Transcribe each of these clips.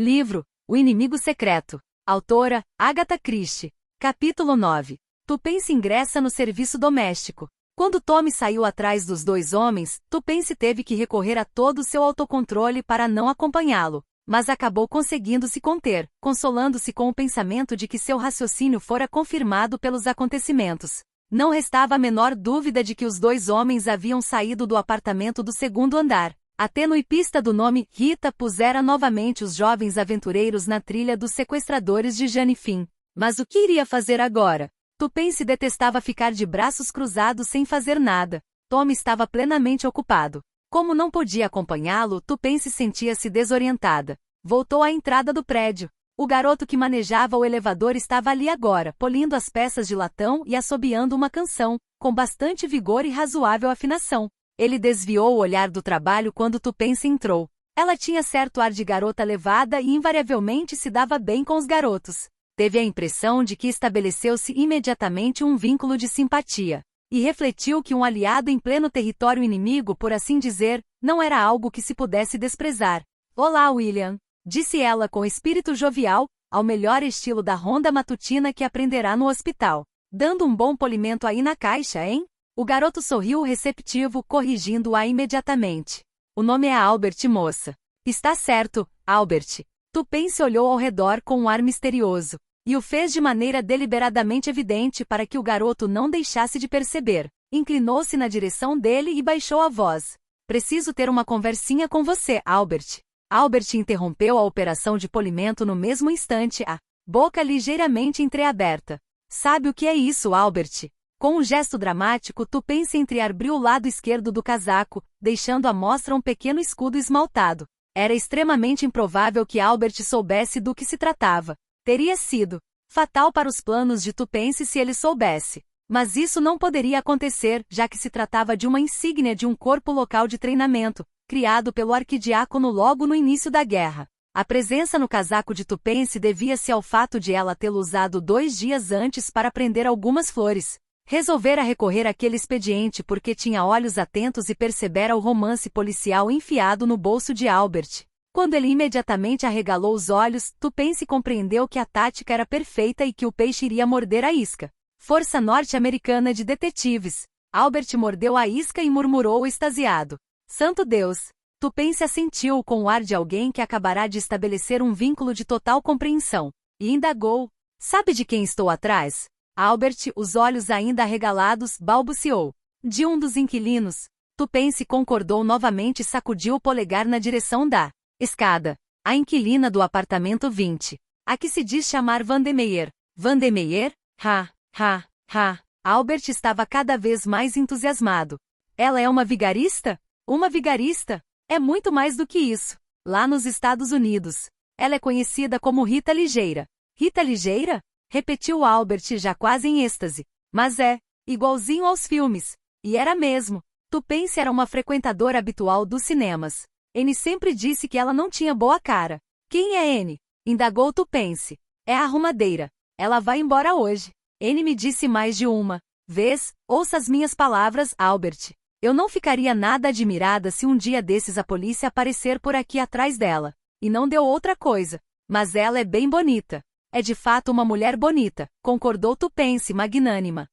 Livro, O Inimigo Secreto. Autora, Agatha Christie. Capítulo 9. Tupence ingressa no serviço doméstico. Quando Tommy saiu atrás dos dois homens, Tupence teve que recorrer a todo o seu autocontrole para não acompanhá-lo, mas acabou conseguindo se conter, consolando-se com o pensamento de que seu raciocínio fora confirmado pelos acontecimentos. Não restava a menor dúvida de que os dois homens haviam saído do apartamento do segundo andar. A tênue pista do nome Rita pusera novamente os jovens aventureiros na trilha dos sequestradores de Jane Finn. Mas o que iria fazer agora? Tupence detestava ficar de braços cruzados sem fazer nada. Tommy estava plenamente ocupado. Como não podia acompanhá-lo, Tupence sentia-se desorientada. Voltou à entrada do prédio. O garoto que manejava o elevador estava ali agora, polindo as peças de latão e assobiando uma canção, com bastante vigor e razoável afinação. Ele desviou o olhar do trabalho quando Tupence entrou. Ela tinha certo ar de garota levada e invariavelmente se dava bem com os garotos. Teve a impressão de que estabeleceu-se imediatamente um vínculo de simpatia. E refletiu que um aliado em pleno território inimigo, por assim dizer, não era algo que se pudesse desprezar. "Olá, William", disse ela com espírito jovial, ao melhor estilo da ronda matutina que aprenderá no hospital. "Dando um bom polimento aí na caixa, hein?" O garoto sorriu receptivo, corrigindo-a imediatamente. "O nome é Albert, moça." "Está certo, Albert." Tupence olhou ao redor com um ar misterioso, e o fez de maneira deliberadamente evidente para que o garoto não deixasse de perceber. Inclinou-se na direção dele e baixou a voz. "Preciso ter uma conversinha com você, Albert." Albert interrompeu a operação de polimento no mesmo instante, a boca ligeiramente entreaberta. "Sabe o que é isso, Albert?" Com um gesto dramático, Tupence entreabriu o lado esquerdo do casaco, deixando à mostra um pequeno escudo esmaltado. Era extremamente improvável que Albert soubesse do que se tratava. Teria sido fatal para os planos de Tupence se ele soubesse. Mas isso não poderia acontecer, já que se tratava de uma insígnia de um corpo local de treinamento, criado pelo arquidiácono logo no início da guerra. A presença no casaco de Tupence devia-se ao fato de ela tê-lo usado 2 dias antes para prender algumas flores. Resolvera recorrer àquele expediente porque tinha olhos atentos e percebera o romance policial enfiado no bolso de Albert. Quando ele imediatamente arregalou os olhos, Tupence compreendeu que a tática era perfeita e que o peixe iria morder a isca. Força norte-americana de detetives. Albert mordeu a isca e murmurou extasiado. "Santo Deus!" Tupence assentiu com o ar de alguém que acabará de estabelecer um vínculo de total compreensão. E indagou. "Sabe de quem estou atrás?" Albert, os olhos ainda arregalados, balbuciou. "De um dos inquilinos." Tupence concordou novamente e sacudiu o polegar na direção da escada. "A inquilina do apartamento 20. A que se diz chamar Vandermeyer." "Vandermeyer? Ha, ha, ha." Albert estava cada vez mais entusiasmado. "Ela é uma vigarista?" "Uma vigarista? É muito mais do que isso. Lá nos Estados Unidos. Ela é conhecida como Rita Ligeira." "Rita Ligeira?" repetiu Albert já quase em êxtase. "Mas é, igualzinho aos filmes." E era mesmo. Tupence era uma frequentadora habitual dos cinemas. Anne sempre disse que ela não tinha boa cara. "Quem é Anne?" indagou Tupence. "É a arrumadeira. Ela vai embora hoje." Anne me disse mais de uma vez. "Ouça as minhas palavras, Albert. Eu não ficaria nada admirada se um dia desses a polícia aparecer por aqui atrás dela." E não deu outra coisa. "Mas ela é bem bonita." "É de fato uma mulher bonita", concordou Tupence magnânima.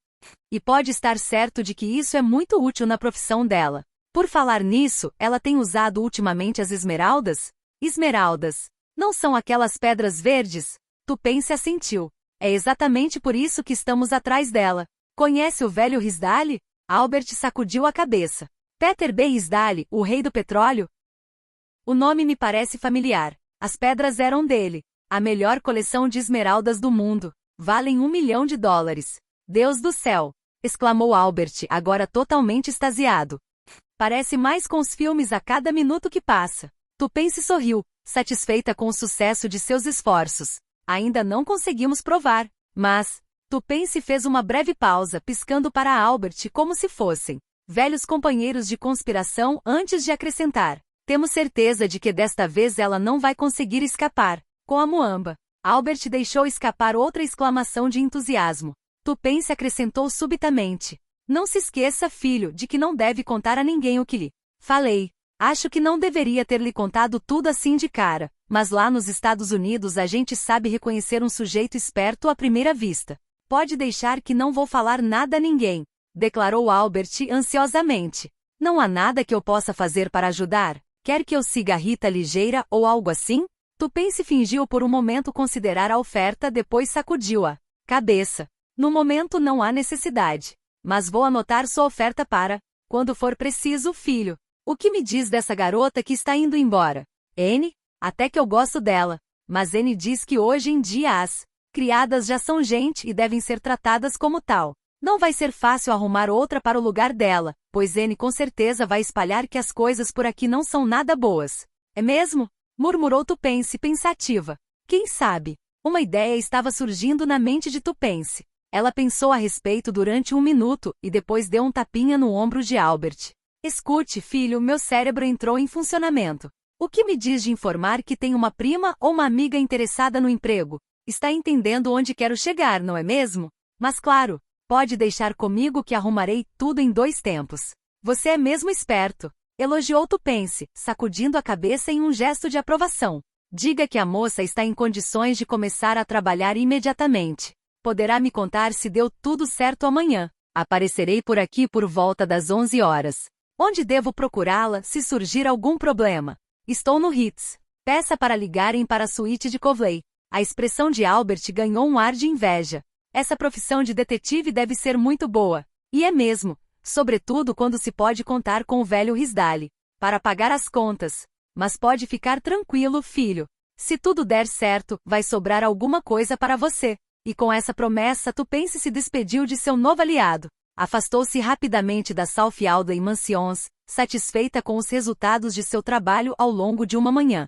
"E pode estar certo de que isso é muito útil na profissão dela. Por falar nisso, ela tem usado ultimamente as esmeraldas?" "Esmeraldas? Não são aquelas pedras verdes?" Tupence assentiu. "É exatamente por isso que estamos atrás dela." "Conhece o velho Risdale?" Albert sacudiu a cabeça. "Peter B. Risdale, o rei do petróleo?" "O nome me parece familiar. As pedras eram dele. A melhor coleção de esmeraldas do mundo. Valem $1 milhão. "Deus do céu!" exclamou Albert, agora totalmente extasiado. "Parece mais com os filmes a cada minuto que passa." Tupence sorriu, satisfeita com o sucesso de seus esforços. "Ainda não conseguimos provar, mas..." Tupence fez uma breve pausa, piscando para Albert como se fossem velhos companheiros de conspiração antes de acrescentar. "Temos certeza de que desta vez ela não vai conseguir escapar." Com a muamba. Albert deixou escapar outra exclamação de entusiasmo. Tupence acrescentou subitamente. "Não se esqueça, filho, de que não deve contar a ninguém o que lhe falei." Acho que não deveria ter lhe contado tudo assim de cara, mas lá nos Estados Unidos a gente sabe reconhecer um sujeito esperto à primeira vista. Pode deixar que não vou falar nada a ninguém, declarou Albert ansiosamente. Não há nada que eu possa fazer para ajudar? Quer que eu siga a Rita ligeira ou algo assim? Tupence fingiu por um momento considerar a oferta, depois sacudiu a cabeça. No momento não há necessidade. Mas vou anotar sua oferta para, quando for preciso, filho. O que me diz dessa garota que está indo embora? N? Até que eu gosto dela. Mas N diz que hoje em dia as criadas já são gente e devem ser tratadas como tal. Não vai ser fácil arrumar outra para o lugar dela, pois N com certeza vai espalhar que as coisas por aqui não são nada boas. É mesmo? Murmurou Tupence pensativa. Quem sabe? Uma ideia estava surgindo na mente de Tupence. Ela pensou a respeito durante 1 minuto e depois deu um tapinha no ombro de Albert. Escute, filho, meu cérebro entrou em funcionamento. O que me diz de informar que tem uma prima ou uma amiga interessada no emprego? Está entendendo onde quero chegar, não é mesmo? Mas claro, pode deixar comigo que arrumarei tudo em 2 tempos. Você é mesmo esperto, elogiou Tupence, sacudindo a cabeça em um gesto de aprovação. Diga que a moça está em condições de começar a trabalhar imediatamente. Poderá me contar se deu tudo certo amanhã. Aparecerei por aqui por volta das 11 horas. Onde devo procurá-la se surgir algum problema? Estou no Ritz. Peça para ligarem para a suíte de Covley. A expressão de Albert ganhou um ar de inveja. Essa profissão de detetive deve ser muito boa. E é mesmo, sobretudo quando se pode contar com o velho Risdale para pagar as contas. Mas pode ficar tranquilo, filho. Se tudo der certo, vai sobrar alguma coisa para você. E com essa promessa, Tupence se despediu de seu novo aliado. Afastou-se rapidamente da South Audley Mansions, satisfeita com os resultados de seu trabalho ao longo de uma manhã.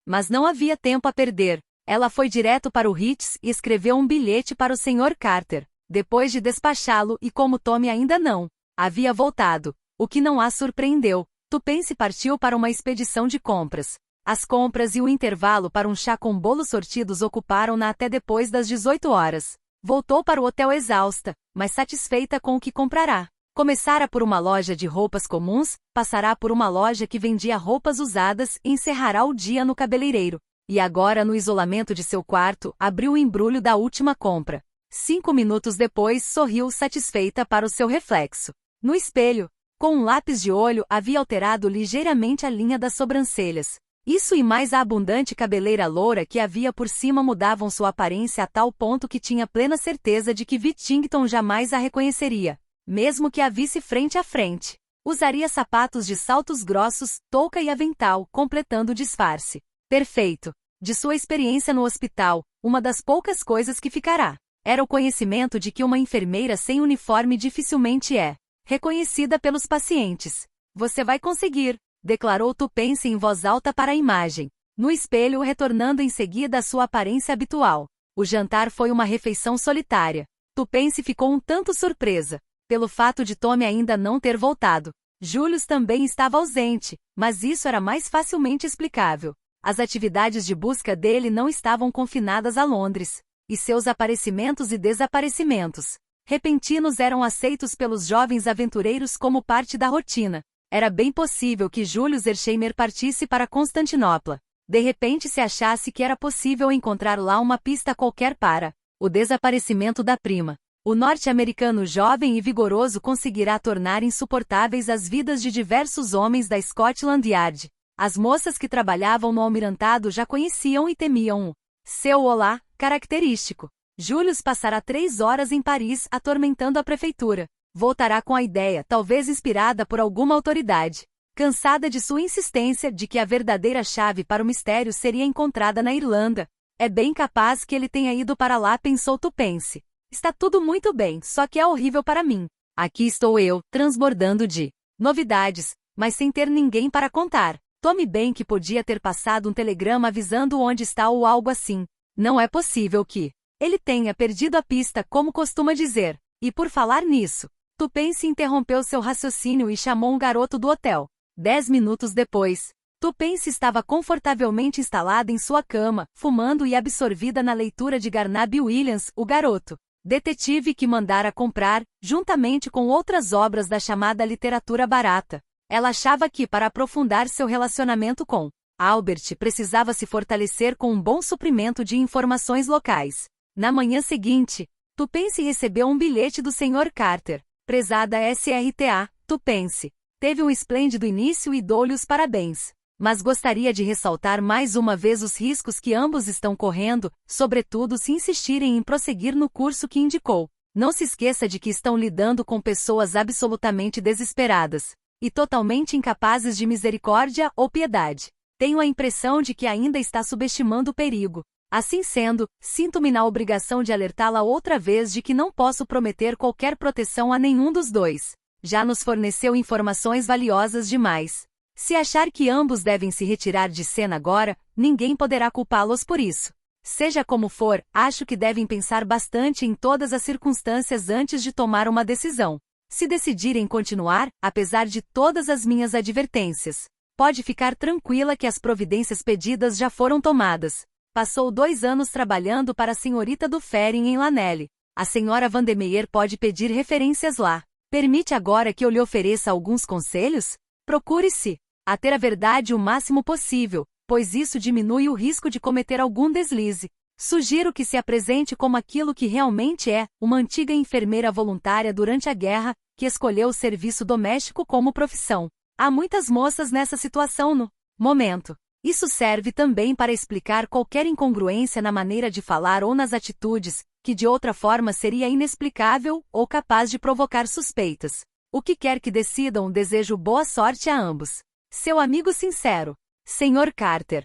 Mas não havia tempo a perder. Ela foi direto para o Ritz e escreveu um bilhete para o Sr. Carter. Depois de despachá-lo e como Tommy ainda não havia voltado, o que não a surpreendeu, Tupence partiu para uma expedição de compras. As compras e o intervalo para um chá com bolos sortidos ocuparam-na até depois das 18 horas. Voltou para o hotel exausta, mas satisfeita com o que comprará. Começara por uma loja de roupas comuns, passará por uma loja que vendia roupas usadas e encerrará o dia no cabeleireiro. E agora, no isolamento de seu quarto, abriu o embrulho da última compra. 5 minutos depois, sorriu satisfeita para o seu reflexo. No espelho, com um lápis de olho, havia alterado ligeiramente a linha das sobrancelhas. Isso e mais a abundante cabeleira loura que havia por cima mudavam sua aparência a tal ponto que tinha plena certeza de que Whittington jamais a reconheceria, mesmo que a visse frente a frente. Usaria sapatos de saltos grossos, touca e avental, completando o disfarce. Perfeito. De sua experiência no hospital, uma das poucas coisas que ficará era o conhecimento de que uma enfermeira sem uniforme dificilmente é reconhecida pelos pacientes. Você vai conseguir, declarou Tupence em voz alta para a imagem, no espelho retornando em seguida à sua aparência habitual. O jantar foi uma refeição solitária. Tupence ficou um tanto surpresa, pelo fato de Tommy ainda não ter voltado. Julius também estava ausente, mas isso era mais facilmente explicável. As atividades de busca dele não estavam confinadas a Londres, e seus aparecimentos e desaparecimentos repentinos eram aceitos pelos jovens aventureiros como parte da rotina. Era bem possível que Julius Hersheimer partisse para Constantinopla. De repente se achasse que era possível encontrar lá uma pista qualquer para o desaparecimento da prima. O norte-americano jovem e vigoroso conseguirá tornar insuportáveis as vidas de diversos homens da Scotland Yard. As moças que trabalhavam no almirantado já conheciam e temiam o seu olá característico. Julius passará 3 horas em Paris atormentando a prefeitura. Voltará com a ideia, talvez inspirada por alguma autoridade, cansada de sua insistência de que a verdadeira chave para o mistério seria encontrada na Irlanda. É bem capaz que ele tenha ido para lá, pensou Tupence. Está tudo muito bem, só que é horrível para mim. Aqui estou eu, transbordando de novidades, mas sem ter ninguém para contar. Tome bem que podia ter passado um telegrama avisando onde está ou algo assim. Não é possível que ele tenha perdido a pista, como costuma dizer. E por falar nisso, Tupence interrompeu seu raciocínio e chamou um garoto do hotel. 10 minutos depois, Tupence estava confortavelmente instalada em sua cama, fumando e absorvida na leitura de Garnaby Williams, o garoto detetive que mandara comprar, juntamente com outras obras da chamada literatura barata. Ela achava que, para aprofundar seu relacionamento com Albert, precisava se fortalecer com um bom suprimento de informações locais. Na manhã seguinte, Tupence recebeu um bilhete do Sr. Carter. Prezada SRTA, Tupence. Teve um esplêndido início e dou-lhe os parabéns. Mas gostaria de ressaltar mais uma vez os riscos que ambos estão correndo, sobretudo se insistirem em prosseguir no curso que indicou. Não se esqueça de que estão lidando com pessoas absolutamente desesperadas e totalmente incapazes de misericórdia ou piedade. Tenho a impressão de que ainda está subestimando o perigo. Assim sendo, sinto-me na obrigação de alertá-la outra vez de que não posso prometer qualquer proteção a nenhum dos dois. Já nos forneceu informações valiosas demais. Se achar que ambos devem se retirar de cena agora, ninguém poderá culpá-los por isso. Seja como for, acho que devem pensar bastante em todas as circunstâncias antes de tomar uma decisão. Se decidirem continuar, apesar de todas as minhas advertências, pode ficar tranquila que as providências pedidas já foram tomadas. Passou 2 anos trabalhando para a senhorita Dufferin em Lanelli. A senhora Vandermeyer pode pedir referências lá. Permite agora que eu lhe ofereça alguns conselhos? Procure-se a ter a verdade o máximo possível, pois isso diminui o risco de cometer algum deslize. Sugiro que se apresente como aquilo que realmente é, uma antiga enfermeira voluntária durante a guerra, que escolheu o serviço doméstico como profissão. Há muitas moças nessa situação no momento. Isso serve também para explicar qualquer incongruência na maneira de falar ou nas atitudes, que de outra forma seria inexplicável ou capaz de provocar suspeitas. O que quer que decidam, desejo boa sorte a ambos. Seu amigo sincero, Sr. Carter.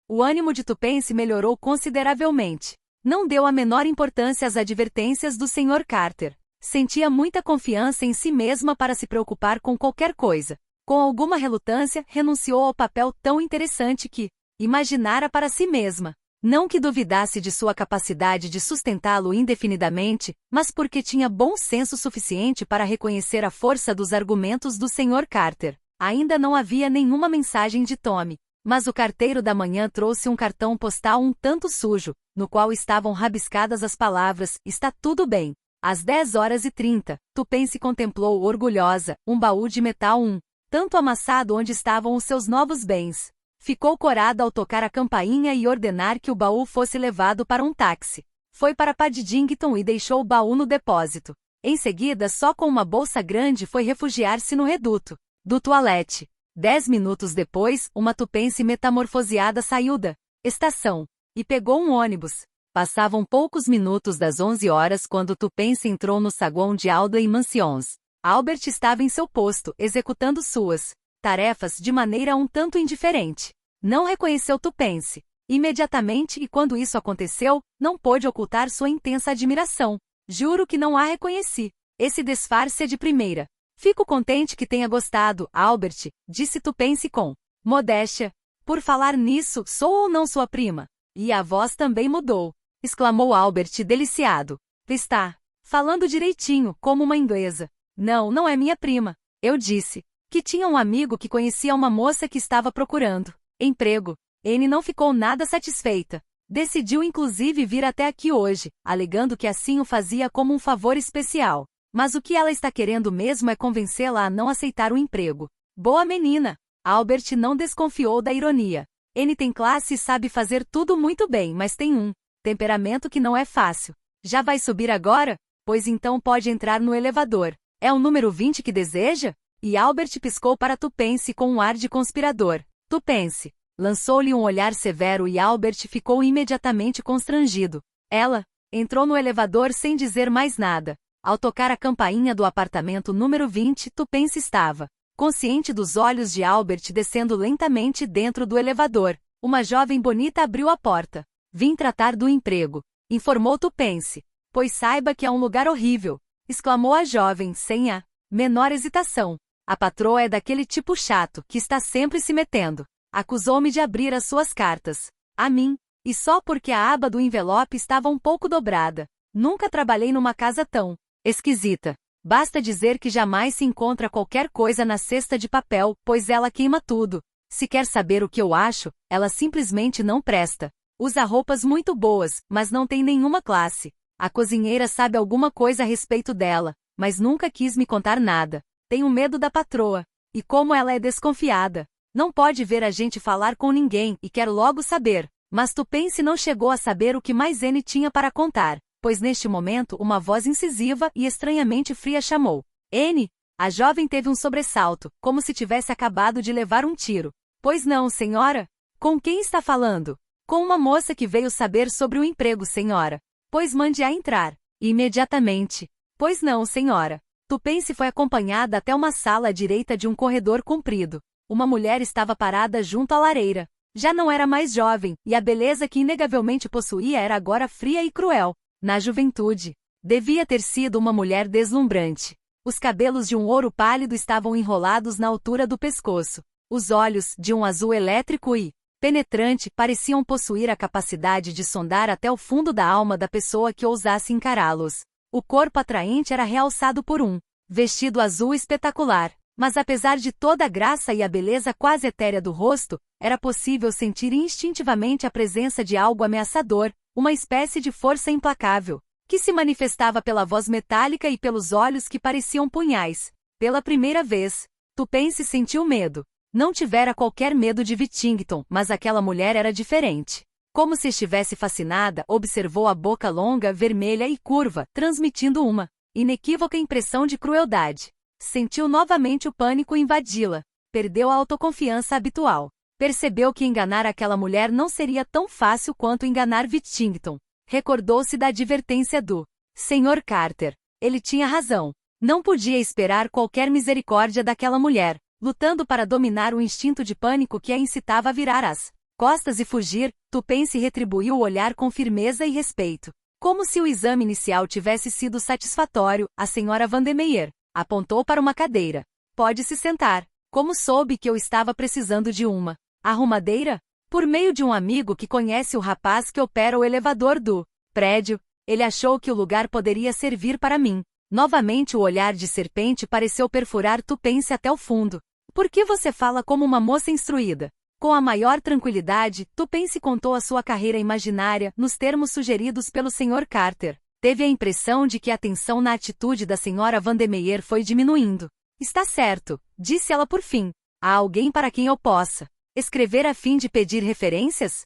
O ânimo de Tupence melhorou consideravelmente. Não deu a menor importância às advertências do Sr. Carter. Sentia muita confiança em si mesma para se preocupar com qualquer coisa. Com alguma relutância, renunciou ao papel tão interessante que imaginara para si mesma. Não que duvidasse de sua capacidade de sustentá-lo indefinidamente, mas porque tinha bom senso suficiente para reconhecer a força dos argumentos do Sr. Carter. Ainda não havia nenhuma mensagem de Tommy, mas o carteiro da manhã trouxe um cartão postal um tanto sujo, no qual estavam rabiscadas as palavras: "Está tudo bem." Às 10h30, Tupence contemplou orgulhosa um baú de metal tanto amassado onde estavam os seus novos bens. Ficou corada ao tocar a campainha e ordenar que o baú fosse levado para um táxi. Foi para Paddington e deixou o baú no depósito. Em seguida, só com uma bolsa grande foi refugiar-se no reduto do toalete. 10 minutos depois, uma Tupence metamorfoseada saiu da estação e pegou um ônibus. Passavam poucos minutos das 11 horas quando Tupence entrou no saguão de Audley Mansions. Albert estava em seu posto, executando suas tarefas de maneira um tanto indiferente. Não reconheceu Tupence imediatamente e quando isso aconteceu, não pôde ocultar sua intensa admiração. Juro que não a reconheci. Esse disfarce é de primeira. Fico contente que tenha gostado, Albert, disse Tupence com modéstia. Por falar nisso, sou ou não sua prima? E a voz também mudou, exclamou Albert deliciado. Está falando direitinho, como uma inglesa. Não, não é minha prima. Eu disse que tinha um amigo que conhecia uma moça que estava procurando emprego. Anne não ficou nada satisfeita. Decidiu inclusive vir até aqui hoje, alegando que assim o fazia como um favor especial. Mas o que ela está querendo mesmo é convencê-la a não aceitar o emprego. Boa menina! Albert não desconfiou da ironia. Anne tem classe e sabe fazer tudo muito bem, mas tem um temperamento que não é fácil. Já vai subir agora? Pois então pode entrar no elevador. É o número 20 que deseja? E Albert piscou para Tupence com um ar de conspirador. Tupence lançou-lhe um olhar severo e Albert ficou imediatamente constrangido. Ela entrou no elevador sem dizer mais nada. Ao tocar a campainha do apartamento número 20, Tupence estava consciente dos olhos de Albert descendo lentamente dentro do elevador. Uma jovem bonita abriu a porta. Vim tratar do emprego, informou Tupence. Pois saiba que é um lugar horrível, exclamou a jovem sem a menor hesitação. A patroa é daquele tipo chato, que está sempre se metendo. Acusou-me de abrir as suas cartas a mim, e só porque a aba do envelope estava um pouco dobrada. Nunca trabalhei numa casa tão esquisita. Basta dizer que jamais se encontra qualquer coisa na cesta de papel, pois ela queima tudo. Se quer saber o que eu acho, ela simplesmente não presta. Usa roupas muito boas, mas não tem nenhuma classe. A cozinheira sabe alguma coisa a respeito dela, mas nunca quis me contar nada. Tenho medo da patroa. E como ela é desconfiada. Não pode ver a gente falar com ninguém e quer logo saber. Mas Tupence não chegou a saber o que mais N tinha para contar, pois neste momento uma voz incisiva e estranhamente fria chamou. N. A jovem teve um sobressalto, como se tivesse acabado de levar um tiro. Pois não, senhora? Com quem está falando? Com uma moça que veio saber sobre o emprego, senhora. Pois mande-a entrar. Imediatamente. Pois não, senhora. Tupence foi acompanhada até uma sala à direita de um corredor comprido. Uma mulher estava parada junto à lareira. Já não era mais jovem, e a beleza que inegavelmente possuía era agora fria e cruel. Na juventude, devia ter sido uma mulher deslumbrante. Os cabelos de um ouro pálido estavam enrolados na altura do pescoço. Os olhos, de um azul elétrico e penetrante, pareciam possuir a capacidade de sondar até o fundo da alma da pessoa que ousasse encará-los. O corpo atraente era realçado por um vestido azul espetacular. Mas apesar de toda a graça e a beleza quase etérea do rosto, era possível sentir instintivamente a presença de algo ameaçador, uma espécie de força implacável, que se manifestava pela voz metálica e pelos olhos que pareciam punhais. Pela primeira vez, Tupence sentiu medo. Não tivera qualquer medo de Whittington, mas aquela mulher era diferente. Como se estivesse fascinada, observou a boca longa, vermelha e curva, transmitindo uma inequívoca impressão de crueldade. Sentiu novamente o pânico invadi-la. Perdeu a autoconfiança habitual. Percebeu que enganar aquela mulher não seria tão fácil quanto enganar Whittington. Recordou-se da advertência do Sr. Carter. Ele tinha razão. Não podia esperar qualquer misericórdia daquela mulher, lutando para dominar o instinto de pânico que a incitava a virar as costas e fugir. Tupence retribuiu o olhar com firmeza e respeito. Como se o exame inicial tivesse sido satisfatório, a Sra. Vandermeyer apontou para uma cadeira. Pode se sentar. Como soube que eu estava precisando de uma arrumadeira? Por meio de um amigo que conhece o rapaz que opera o elevador do prédio, ele achou que o lugar poderia servir para mim. Novamente o olhar de serpente pareceu perfurar Tupence até o fundo. Por que você fala como uma moça instruída? Com a maior tranquilidade, Tupence contou a sua carreira imaginária, nos termos sugeridos pelo Sr. Carter. Teve a impressão de que a tensão na atitude da Sra. Vandermeyer foi diminuindo. Está certo, disse ela por fim. Há alguém para quem eu possa escrever a fim de pedir referências?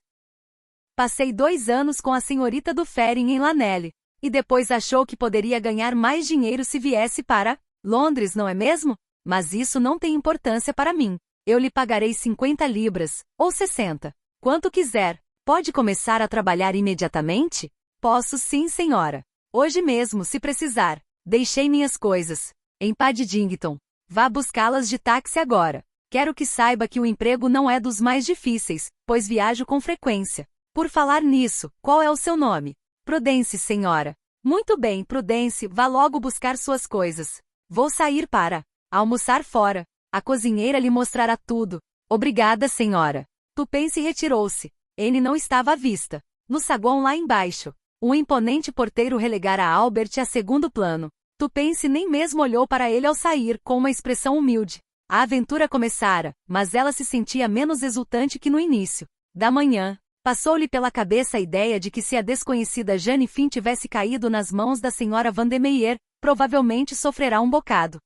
Passei 2 anos com a senhorita do Ferring em Lanelli. E depois achou que poderia ganhar mais dinheiro se viesse para Londres, não é mesmo? Mas isso não tem importância para mim. Eu lhe pagarei 50 libras, ou 60. Quanto quiser. Pode começar a trabalhar imediatamente? Posso sim, senhora. Hoje mesmo, se precisar. Deixei minhas coisas em Paddington. Vá buscá-las de táxi agora. Quero que saiba que o emprego não é dos mais difíceis, pois viajo com frequência. Por falar nisso, qual é o seu nome? Prudence, senhora. Muito bem, Prudence, vá logo buscar suas coisas. Vou sair para almoçar fora. A cozinheira lhe mostrará tudo. Obrigada, senhora. Tupence retirou-se. N não estava à vista. No saguão lá embaixo, um imponente porteiro relegara Albert a segundo plano. Tupence nem mesmo olhou para ele ao sair, com uma expressão humilde. A aventura começara, mas ela se sentia menos exultante que no início da manhã. Passou-lhe pela cabeça a ideia de que se a desconhecida Jane Finn tivesse caído nas mãos da Sra. Vandermeyer, provavelmente sofrerá um bocado.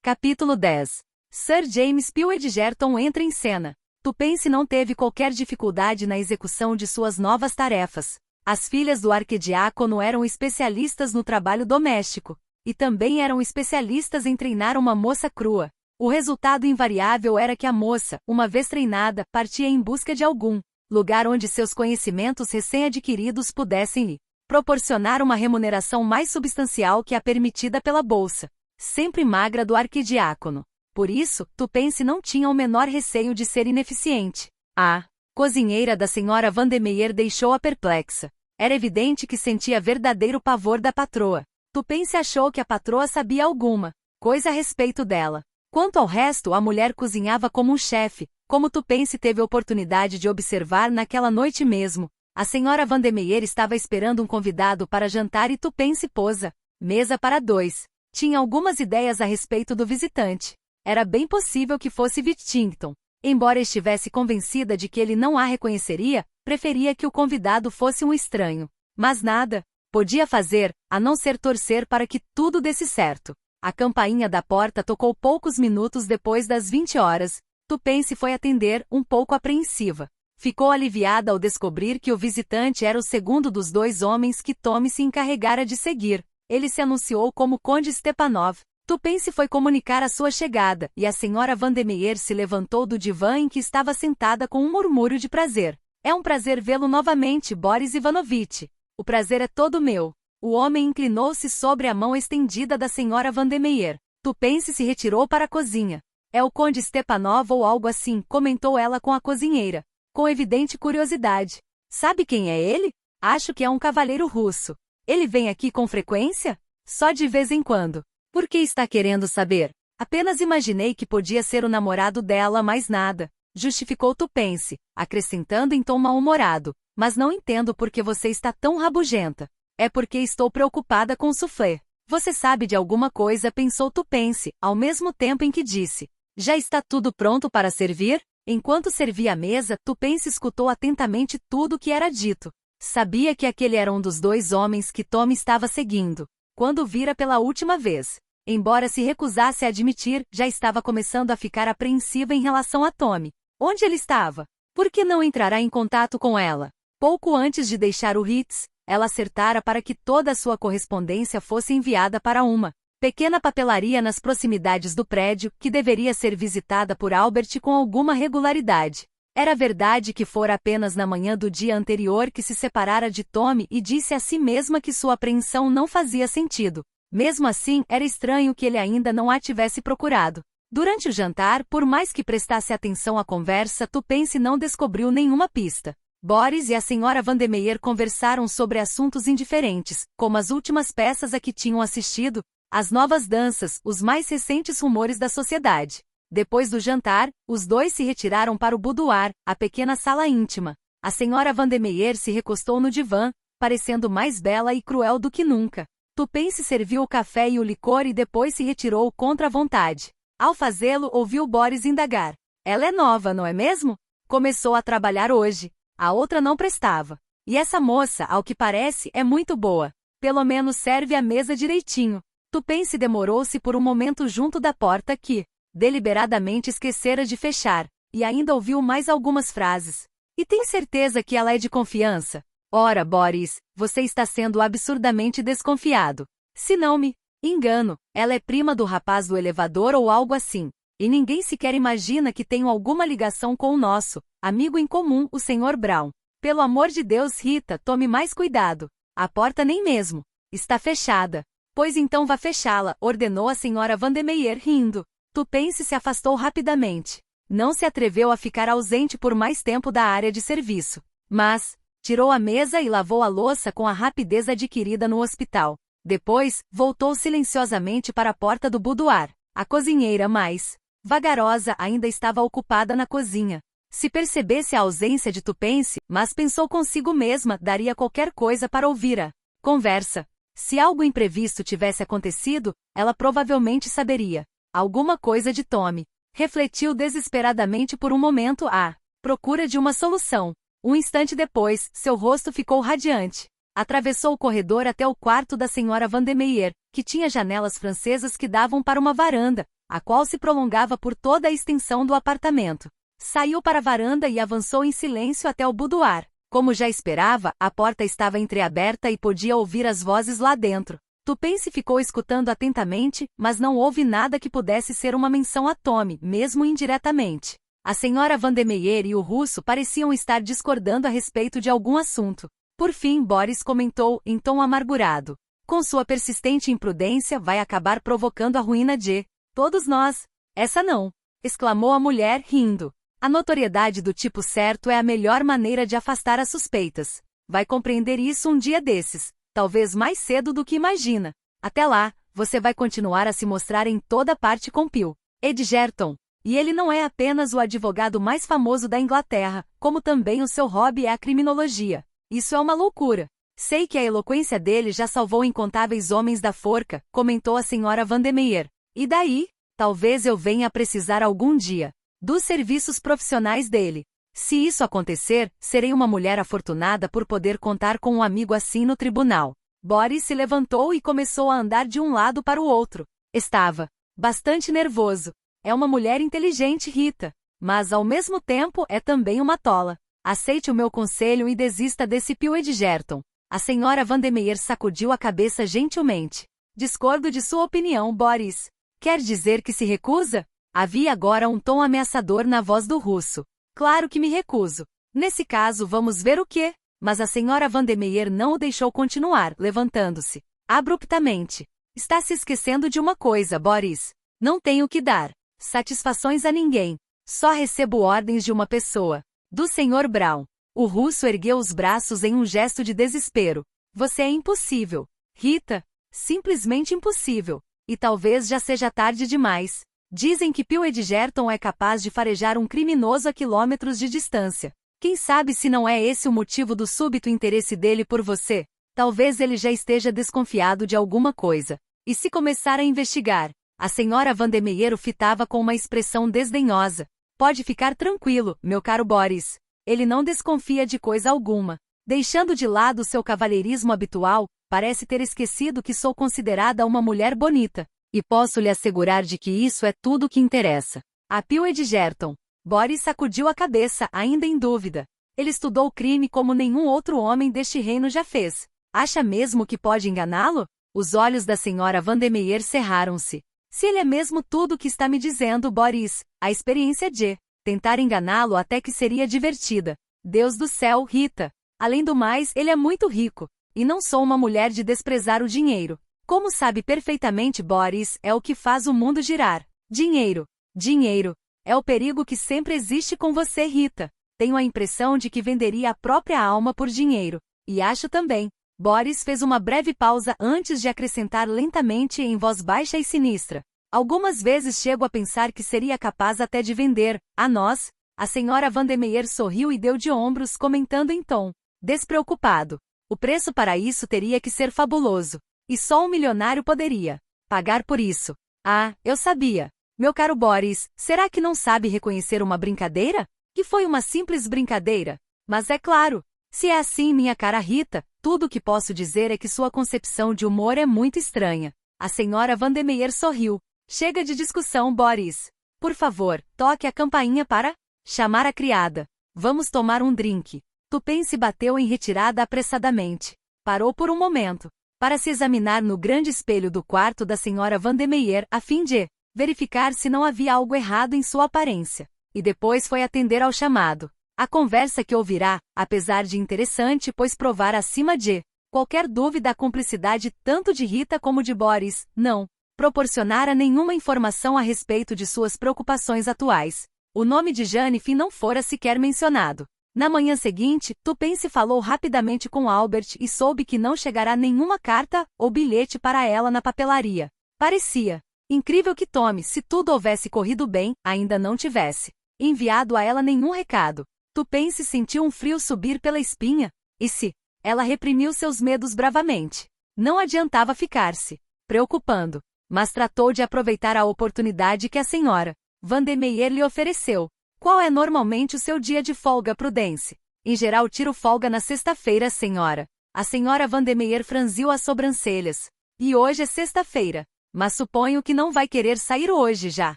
Capítulo 10. Sir James Peel Edgerton entra em cena. Tupence não teve qualquer dificuldade na execução de suas novas tarefas. As filhas do arquidiácono eram especialistas no trabalho doméstico, e também eram especialistas em treinar uma moça crua. O resultado invariável era que a moça, uma vez treinada, partia em busca de algum lugar onde seus conhecimentos recém-adquiridos pudessem lhe proporcionar uma remuneração mais substancial que a permitida pela bolsa, sempre magra do arquidiácono. Por isso, Tupence não tinha o menor receio de ser ineficiente. A cozinheira da Sra. Vandermeyer deixou-a perplexa. Era evidente que sentia verdadeiro pavor da patroa. Tupence achou que a patroa sabia alguma coisa a respeito dela. Quanto ao resto, a mulher cozinhava como um chefe, como Tupence teve oportunidade de observar naquela noite mesmo. A Sra. Vandermeyer estava esperando um convidado para jantar e Tupence pôs a mesa para 2. Tinha algumas ideias a respeito do visitante. Era bem possível que fosse Whittington. Embora estivesse convencida de que ele não a reconheceria, preferia que o convidado fosse um estranho. Mas nada podia fazer, a não ser torcer para que tudo desse certo. A campainha da porta tocou poucos minutos depois das 20 horas. Tupence foi atender, um pouco apreensiva. Ficou aliviada ao descobrir que o visitante era o segundo dos dois homens que Tommy se encarregara de seguir. Ele se anunciou como Conde Stepanov. Tupence foi comunicar a sua chegada, e a senhora Vandermeyer se levantou do divã em que estava sentada com um murmúrio de prazer. É um prazer vê-lo novamente, Boris Ivanovitch. O prazer é todo meu. O homem inclinou-se sobre a mão estendida da senhora Vandermeyer. Tupence se retirou para a cozinha. É o Conde Stepanov ou algo assim, comentou ela com a cozinheira, com evidente curiosidade. Sabe quem é ele? Acho que é um cavalheiro russo. Ele vem aqui com frequência? Só de vez em quando. Por que está querendo saber? Apenas imaginei que podia ser o namorado dela, mais nada. Justificou Tupence, acrescentando em tom mal-humorado. Mas não entendo por que você está tão rabugenta. É porque estou preocupada com o soufflé. Você sabe de alguma coisa, pensou Tupence, ao mesmo tempo em que disse. Já está tudo pronto para servir? Enquanto servia a mesa, Tupence escutou atentamente tudo o que era dito. Sabia que aquele era um dos dois homens que Tommy estava seguindo, quando o vira pela última vez. Embora se recusasse a admitir, já estava começando a ficar apreensiva em relação a Tommy. Onde ele estava? Por que não entrará em contato com ela? Pouco antes de deixar o Ritz, ela acertara para que toda a sua correspondência fosse enviada para uma pequena papelaria nas proximidades do prédio, que deveria ser visitada por Albert com alguma regularidade. Era verdade que fora apenas na manhã do dia anterior que se separara de Tommy e disse a si mesma que sua apreensão não fazia sentido. Mesmo assim, era estranho que ele ainda não a tivesse procurado. Durante o jantar, por mais que prestasse atenção à conversa, Tupence não descobriu nenhuma pista. Boris e a senhora Vandermeyer conversaram sobre assuntos indiferentes, como as últimas peças a que tinham assistido, as novas danças, os mais recentes rumores da sociedade. Depois do jantar, os dois se retiraram para o boudoir, a pequena sala íntima. A senhora Vandermeyer se recostou no divã, parecendo mais bela e cruel do que nunca. Tupence serviu o café e o licor e depois se retirou contra a vontade. Ao fazê-lo, ouviu Boris indagar. Ela é nova, não é mesmo? Começou a trabalhar hoje. A outra não prestava. E essa moça, ao que parece, é muito boa. Pelo menos serve a mesa direitinho. Tupence demorou-se por um momento junto da porta que, deliberadamente esquecera de fechar, e ainda ouviu mais algumas frases. E tem certeza que ela é de confiança? Ora, Boris, você está sendo absurdamente desconfiado. Se não me engano, ela é prima do rapaz do elevador ou algo assim. E ninguém sequer imagina que tenho alguma ligação com o nosso amigo em comum, o Sr. Brown. Pelo amor de Deus, Rita, tome mais cuidado. A porta nem mesmo está fechada. Pois então vá fechá-la, ordenou a senhora Vandermeyer rindo. Tupence se afastou rapidamente. Não se atreveu a ficar ausente por mais tempo da área de serviço. Mas tirou a mesa e lavou a louça com a rapidez adquirida no hospital. Depois, voltou silenciosamente para a porta do boudoir. A cozinheira mais vagarosa ainda estava ocupada na cozinha. Se percebesse a ausência de Tupence, mas pensou consigo mesma, daria qualquer coisa para ouvir a conversa. Se algo imprevisto tivesse acontecido, ela provavelmente saberia alguma coisa de Tommy. Refletiu desesperadamente por um momento à procura de uma solução. Um instante depois, seu rosto ficou radiante. Atravessou o corredor até o quarto da senhora Vandermeyer, que tinha janelas francesas que davam para uma varanda, a qual se prolongava por toda a extensão do apartamento. Saiu para a varanda e avançou em silêncio até o boudoir. Como já esperava, a porta estava entreaberta e podia ouvir as vozes lá dentro. Tupence ficou escutando atentamente, mas não houve nada que pudesse ser uma menção a Tommy, mesmo indiretamente. A senhora Vandermeyer e o russo pareciam estar discordando a respeito de algum assunto. Por fim, Boris comentou, em tom amargurado. Com sua persistente imprudência, vai acabar provocando a ruína de todos nós. Essa não, exclamou a mulher, rindo. A notoriedade do tipo certo é a melhor maneira de afastar as suspeitas. Vai compreender isso um dia desses, talvez mais cedo do que imagina. Até lá, você vai continuar a se mostrar em toda parte com Phil Edgerton. E ele não é apenas o advogado mais famoso da Inglaterra, como também o seu hobby é a criminologia. Isso é uma loucura. Sei que a eloquência dele já salvou incontáveis homens da forca, comentou a senhora Vandermeyer. E daí? Talvez eu venha a precisar algum dia dos serviços profissionais dele. Se isso acontecer, serei uma mulher afortunada por poder contar com um amigo assim no tribunal. Boris se levantou e começou a andar de um lado para o outro. Estava bastante nervoso. É uma mulher inteligente, Rita, mas ao mesmo tempo é também uma tola. Aceite o meu conselho e desista desse Pio Edgerton. A senhora Vandermeer sacudiu a cabeça gentilmente. Discordo de sua opinião, Boris. Quer dizer que se recusa? Havia agora um tom ameaçador na voz do russo. Claro que me recuso. Nesse caso vamos ver o quê? Mas a senhora Vandermeer não o deixou continuar, levantando-se abruptamente. Está se esquecendo de uma coisa, Boris. Não tenho que dar satisfações a ninguém. Só recebo ordens de uma pessoa. Do Sr. Brown. O russo ergueu os braços em um gesto de desespero. Você é impossível. Rita, simplesmente impossível. E talvez já seja tarde demais. Dizem que Pio Edgerton é capaz de farejar um criminoso a quilômetros de distância. Quem sabe se não é esse o motivo do súbito interesse dele por você? Talvez ele já esteja desconfiado de alguma coisa. E se começar a investigar? A senhora Vandermeer o fitava com uma expressão desdenhosa. Pode ficar tranquilo, meu caro Boris. Ele não desconfia de coisa alguma. Deixando de lado seu cavalheirismo habitual, parece ter esquecido que sou considerada uma mulher bonita. E posso lhe assegurar de que isso é tudo o que interessa. A Pio Edgerton. Boris sacudiu a cabeça, ainda em dúvida. Ele estudou o crime como nenhum outro homem deste reino já fez. Acha mesmo que pode enganá-lo? Os olhos da senhora Vandermeer cerraram-se. Se ele é mesmo tudo o que está me dizendo, Boris, a experiência de tentar enganá-lo até que seria divertida. Deus do céu, Rita. Além do mais, ele é muito rico. E não sou uma mulher de desprezar o dinheiro. Como sabe perfeitamente, Boris, é o que faz o mundo girar. Dinheiro. Dinheiro. É o perigo que sempre existe com você, Rita. Tenho a impressão de que venderia a própria alma por dinheiro. E acho também. Boris fez uma breve pausa antes de acrescentar lentamente em voz baixa e sinistra. Algumas vezes chego a pensar que seria capaz até de vender, a nós. A senhora Vandermeer sorriu e deu de ombros, comentando em tom despreocupado. O preço para isso teria que ser fabuloso. E só um milionário poderia pagar por isso. Ah, eu sabia. Meu caro Boris, será que não sabe reconhecer uma brincadeira? Que foi uma simples brincadeira? Mas é claro. Se é assim, minha cara Rita, tudo o que posso dizer é que sua concepção de humor é muito estranha. A senhora Vandermeer sorriu. Chega de discussão, Boris. Por favor, toque a campainha para chamar a criada. Vamos tomar um drink. Tupin se bateu em retirada apressadamente. Parou por um momento, para se examinar no grande espelho do quarto da senhora Vandermeer a fim de verificar se não havia algo errado em sua aparência. E depois foi atender ao chamado. A conversa que ouvirá, apesar de interessante, pois provar acima de qualquer dúvida a cumplicidade tanto de Rita como de Boris, não proporcionara nenhuma informação a respeito de suas preocupações atuais. O nome de Janif não fora sequer mencionado. Na manhã seguinte, Tupin se falou rapidamente com Albert e soube que não chegará nenhuma carta ou bilhete para ela na papelaria. Parecia incrível que Tommy, se tudo houvesse corrido bem, ainda não tivesse enviado a ela nenhum recado. Tupin se sentiu um frio subir pela espinha. E se ela reprimiu seus medos bravamente. Não adiantava ficar-se preocupando, mas tratou de aproveitar a oportunidade que a senhora Vandermeer lhe ofereceu. Qual é normalmente o seu dia de folga, Prudence? Em geral tiro folga na sexta-feira, senhora. A senhora Vandermeer franziu as sobrancelhas. E hoje é sexta-feira. Mas suponho que não vai querer sair hoje já.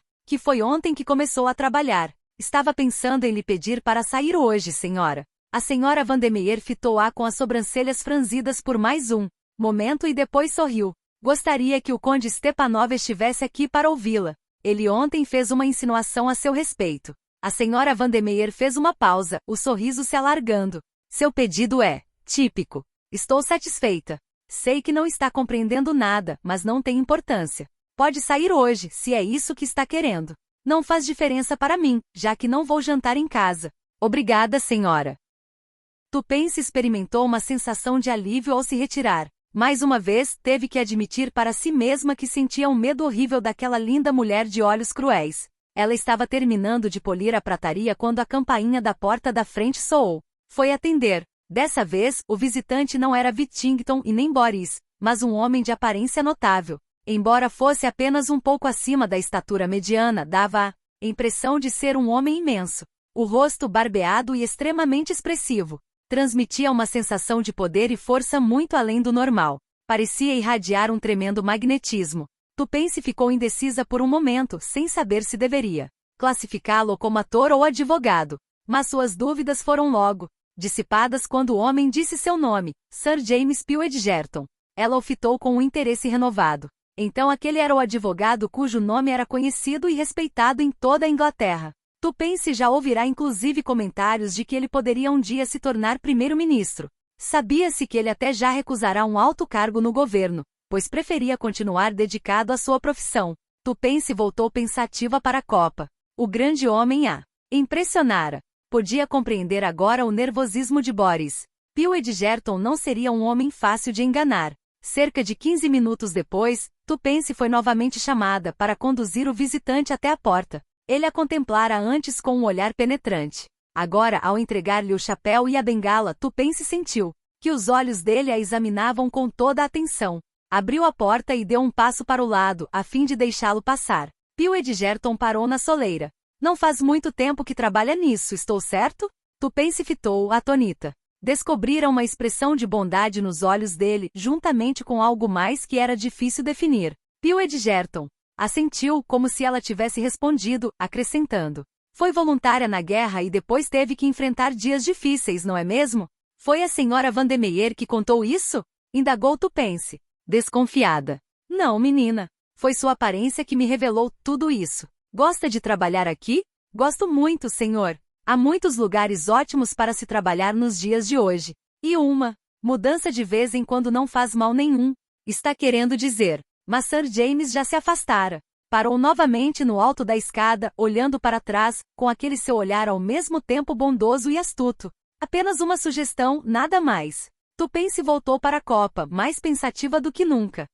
Que foi ontem que começou a trabalhar. Estava pensando em lhe pedir para sair hoje, senhora. A senhora Vandermeer fitou-a com as sobrancelhas franzidas por mais um momento e depois sorriu. Gostaria que o conde Stepanov estivesse aqui para ouvi-la. Ele ontem fez uma insinuação a seu respeito. A senhora Vandermeer fez uma pausa, o sorriso se alargando. Seu pedido é típico. Estou satisfeita. Sei que não está compreendendo nada, mas não tem importância. Pode sair hoje, se é isso que está querendo. Não faz diferença para mim, já que não vou jantar em casa. Obrigada, senhora. Tupin se experimentou uma sensação de alívio ao se retirar. Mais uma vez, teve que admitir para si mesma que sentia um medo horrível daquela linda mulher de olhos cruéis. Ela estava terminando de polir a prataria quando a campainha da porta da frente soou. Foi atender. Dessa vez, o visitante não era Whittington e nem Boris, mas um homem de aparência notável. Embora fosse apenas um pouco acima da estatura mediana, dava a impressão de ser um homem imenso. O rosto barbeado e extremamente expressivo transmitia uma sensação de poder e força muito além do normal. Parecia irradiar um tremendo magnetismo. Tupense ficou indecisa por um momento, sem saber se deveria classificá-lo como ator ou advogado. Mas suas dúvidas foram logo dissipadas quando o homem disse seu nome, Sir James Peel Edgerton. Ela o fitou com um interesse renovado. Então aquele era o advogado cujo nome era conhecido e respeitado em toda a Inglaterra. Tupense já ouvirá inclusive comentários de que ele poderia um dia se tornar primeiro-ministro. Sabia-se que ele até já recusará um alto cargo no governo, pois preferia continuar dedicado à sua profissão. Tupense voltou pensativa para a copa. O grande homem a impressionara. Podia compreender agora o nervosismo de Boris. Peel Edgerton não seria um homem fácil de enganar. Cerca de 15 minutos depois, Tupense foi novamente chamada para conduzir o visitante até a porta. Ele a contemplara antes com um olhar penetrante. Agora, ao entregar-lhe o chapéu e a bengala, Tupense sentiu que os olhos dele a examinavam com toda a atenção. Abriu a porta e deu um passo para o lado, a fim de deixá-lo passar. Peel Edgerton parou na soleira. Não faz muito tempo que trabalha nisso, estou certo? Tupense fitou-o atônita. Descobrira uma expressão de bondade nos olhos dele, juntamente com algo mais que era difícil definir. Peel Edgerton assentiu como se ela tivesse respondido, acrescentando: foi voluntária na guerra e depois teve que enfrentar dias difíceis, não é mesmo? Foi a senhora Vandermeyer que contou isso? Indagou Tupense, desconfiada. Não, menina. Foi sua aparência que me revelou tudo isso. Gosta de trabalhar aqui? Gosto muito, senhor. Há muitos lugares ótimos para se trabalhar nos dias de hoje. E uma mudança de vez em quando não faz mal nenhum. Está querendo dizer. Mas Sir James já se afastara. Parou novamente no alto da escada, olhando para trás, com aquele seu olhar ao mesmo tempo bondoso e astuto. Apenas uma sugestão, nada mais. Tupense voltou para a copa, mais pensativa do que nunca.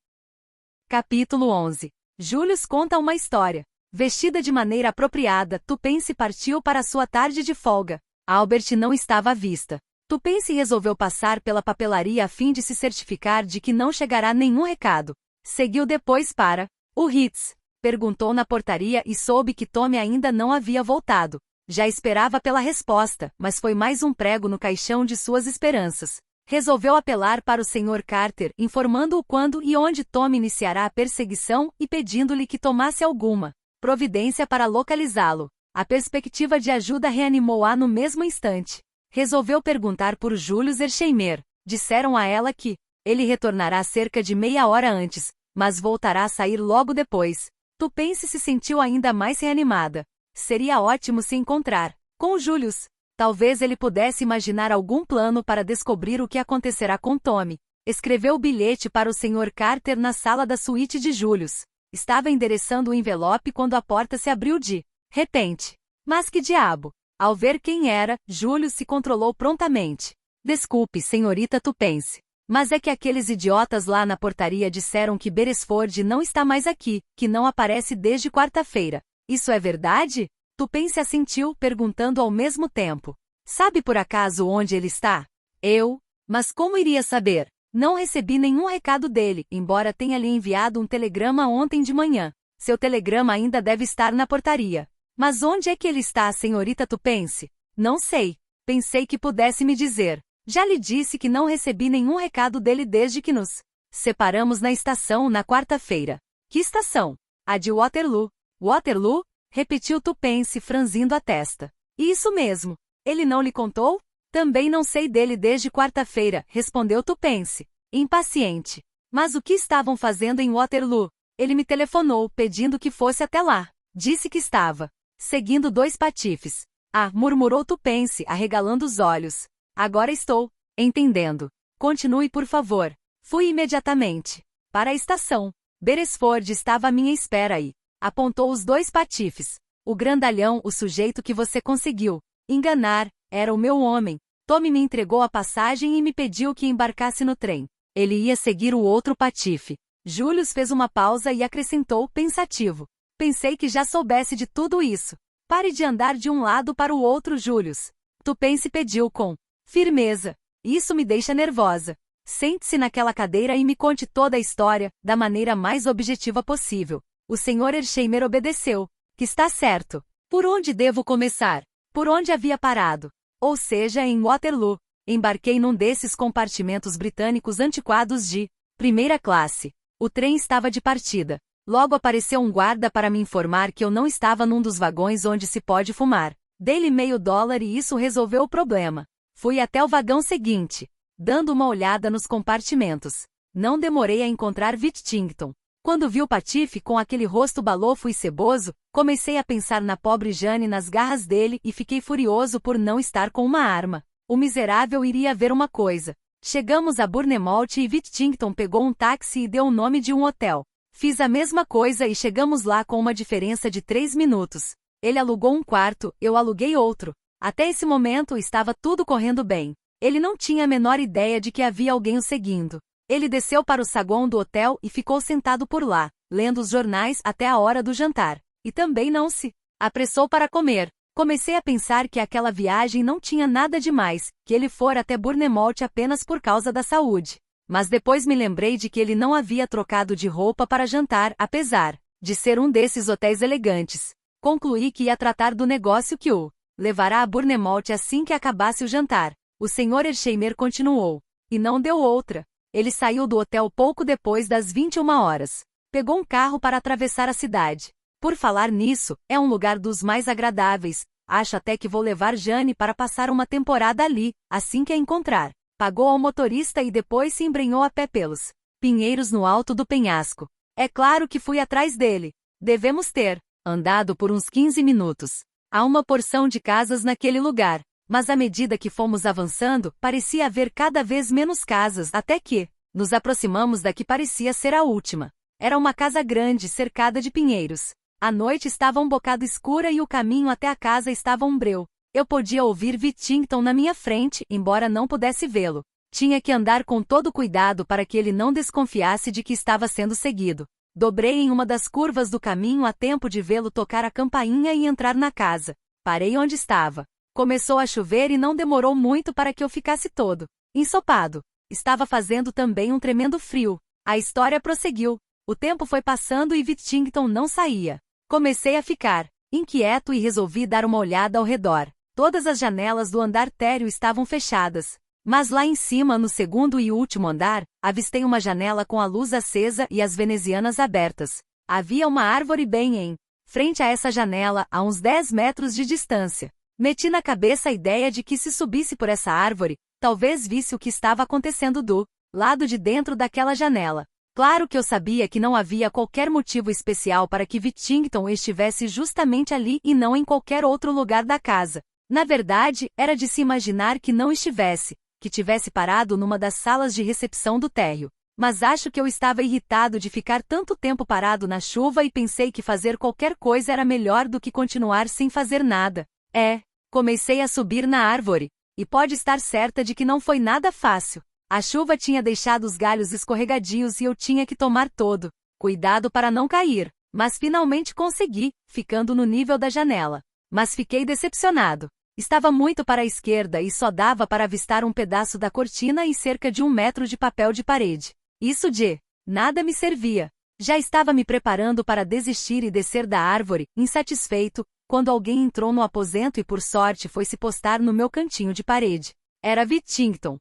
Capítulo 11. Julius conta uma história. Vestida de maneira apropriada, Tupense partiu para sua tarde de folga. Albert não estava à vista. Tupense resolveu passar pela papelaria a fim de se certificar de que não chegará nenhum recado. Seguiu depois para o Ritz. Perguntou na portaria e soube que Tommy ainda não havia voltado. Já esperava pela resposta, mas foi mais um prego no caixão de suas esperanças. Resolveu apelar para o Sr. Carter, informando-o quando e onde Tommy iniciará a perseguição e pedindo-lhe que tomasse alguma providência para localizá-lo. A perspectiva de ajuda reanimou-a no mesmo instante. Resolveu perguntar por Julius Ersheimer. Disseram a ela que ele retornará cerca de meia hora antes, mas voltará a sair logo depois. Tupense se sentiu ainda mais reanimada. Seria ótimo se encontrar com o Julius. Talvez ele pudesse imaginar algum plano para descobrir o que acontecerá com Tommy. Escreveu o bilhete para o Sr. Carter na sala da suíte de Julius. Estava endereçando o envelope quando a porta se abriu de repente. Mas que diabo! Ao ver quem era, Julius se controlou prontamente. Desculpe, senhorita Tupense. Mas é que aqueles idiotas lá na portaria disseram que Beresford não está mais aqui, que não aparece desde quarta-feira. Isso é verdade? Tupense assentiu, perguntando ao mesmo tempo. Sabe por acaso onde ele está? Eu? Mas como iria saber? Não recebi nenhum recado dele, embora tenha lhe enviado um telegrama ontem de manhã. Seu telegrama ainda deve estar na portaria. Mas onde é que ele está, senhorita Tupense? Não sei. Pensei que pudesse me dizer. Já lhe disse que não recebi nenhum recado dele desde que nos separamos na estação na quarta-feira. Que estação? A de Waterloo. Waterloo? Repetiu Tupense, franzindo a testa. Isso mesmo. Ele não lhe contou? Também não sei dele desde quarta-feira, respondeu Tupense, impaciente. Mas o que estavam fazendo em Waterloo? Ele me telefonou, pedindo que fosse até lá. Disse que estava seguindo 2 patifes. Ah, murmurou Tupense, arregalando os olhos. Agora estou entendendo. Continue, por favor. Fui imediatamente para a estação. Beresford estava à minha espera e apontou os 2 patifes. O grandalhão, o sujeito que você conseguiu enganar, era o meu homem. Tommy me entregou a passagem e me pediu que embarcasse no trem. Ele ia seguir o outro patife. Julius fez uma pausa e acrescentou, pensativo. Pensei que já soubesse de tudo isso. Pare de andar de um lado para o outro, Julius. Tupense pediu com firmeza. Isso me deixa nervosa. Sente-se naquela cadeira e me conte toda a história, da maneira mais objetiva possível. O Sr. Ersheimer obedeceu. Que está certo. Por onde devo começar? Por onde havia parado? Ou seja, em Waterloo. Embarquei num desses compartimentos britânicos antiquados de primeira classe. O trem estava de partida. Logo apareceu um guarda para me informar que eu não estava num dos vagões onde se pode fumar. Dei-lhe $0,5 e isso resolveu o problema. Fui até o vagão seguinte, dando uma olhada nos compartimentos. Não demorei a encontrar Whittington. Quando vi o Patife com aquele rosto balofo e ceboso, comecei a pensar na pobre Jane nas garras dele e fiquei furioso por não estar com uma arma. O miserável iria ver uma coisa. Chegamos a Bournemouth e Whittington pegou um táxi e deu o nome de um hotel. Fiz a mesma coisa e chegamos lá com uma diferença de 3 minutos. Ele alugou um quarto, eu aluguei outro. Até esse momento estava tudo correndo bem. Ele não tinha a menor ideia de que havia alguém o seguindo. Ele desceu para o saguão do hotel e ficou sentado por lá, lendo os jornais até a hora do jantar. E também não se apressou para comer. Comecei a pensar que aquela viagem não tinha nada demais, que ele fora até Bournemouth apenas por causa da saúde. Mas depois me lembrei de que ele não havia trocado de roupa para jantar, apesar de ser um desses hotéis elegantes. Concluí que ia tratar do negócio que o levará a Bournemouth assim que acabasse o jantar. O Sr. Hersheimer continuou. E não deu outra. Ele saiu do hotel pouco depois das 21 horas. Pegou um carro para atravessar a cidade. Por falar nisso, é um lugar dos mais agradáveis. Acho até que vou levar Jane para passar uma temporada ali, assim que a encontrar. Pagou ao motorista e depois se embrenhou a pé pelos pinheiros no alto do penhasco. É claro que fui atrás dele. Devemos ter andado por uns 15 minutos. Há uma porção de casas naquele lugar, mas à medida que fomos avançando, parecia haver cada vez menos casas, até que nos aproximamos da que parecia ser a última. Era uma casa grande, cercada de pinheiros. A noite estava um bocado escura e o caminho até a casa estava um breu. Eu podia ouvir Whittington na minha frente, embora não pudesse vê-lo. Tinha que andar com todo cuidado para que ele não desconfiasse de que estava sendo seguido. Dobrei em uma das curvas do caminho a tempo de vê-lo tocar a campainha e entrar na casa. Parei onde estava. Começou a chover e não demorou muito para que eu ficasse todo ensopado. Estava fazendo também um tremendo frio. A história prosseguiu. O tempo foi passando e Whittington não saía. Comecei a ficar inquieto e resolvi dar uma olhada ao redor. Todas as janelas do andar térreo estavam fechadas. Mas lá em cima, no segundo e último andar, avistei uma janela com a luz acesa e as venezianas abertas. Havia uma árvore bem em frente a essa janela, a uns 10 metros de distância. Meti na cabeça a ideia de que se subisse por essa árvore, talvez visse o que estava acontecendo do lado de dentro daquela janela. Claro que eu sabia que não havia qualquer motivo especial para que Whittington estivesse justamente ali e não em qualquer outro lugar da casa. Na verdade, era de se imaginar que não estivesse, que tivesse parado numa das salas de recepção do térreo. Mas acho que eu estava irritado de ficar tanto tempo parado na chuva e pensei que fazer qualquer coisa era melhor do que continuar sem fazer nada. Comecei a subir na árvore. E pode estar certa de que não foi nada fácil. A chuva tinha deixado os galhos escorregadios e eu tinha que tomar todo cuidado para não cair. Mas finalmente consegui, ficando no nível da janela. Mas fiquei decepcionado. Estava muito para a esquerda e só dava para avistar um pedaço da cortina e cerca de 1 metro de papel de parede. Isso de nada me servia. Já estava me preparando para desistir e descer da árvore, insatisfeito, quando alguém entrou no aposento e por sorte foi se postar no meu cantinho de parede. Era Whittington.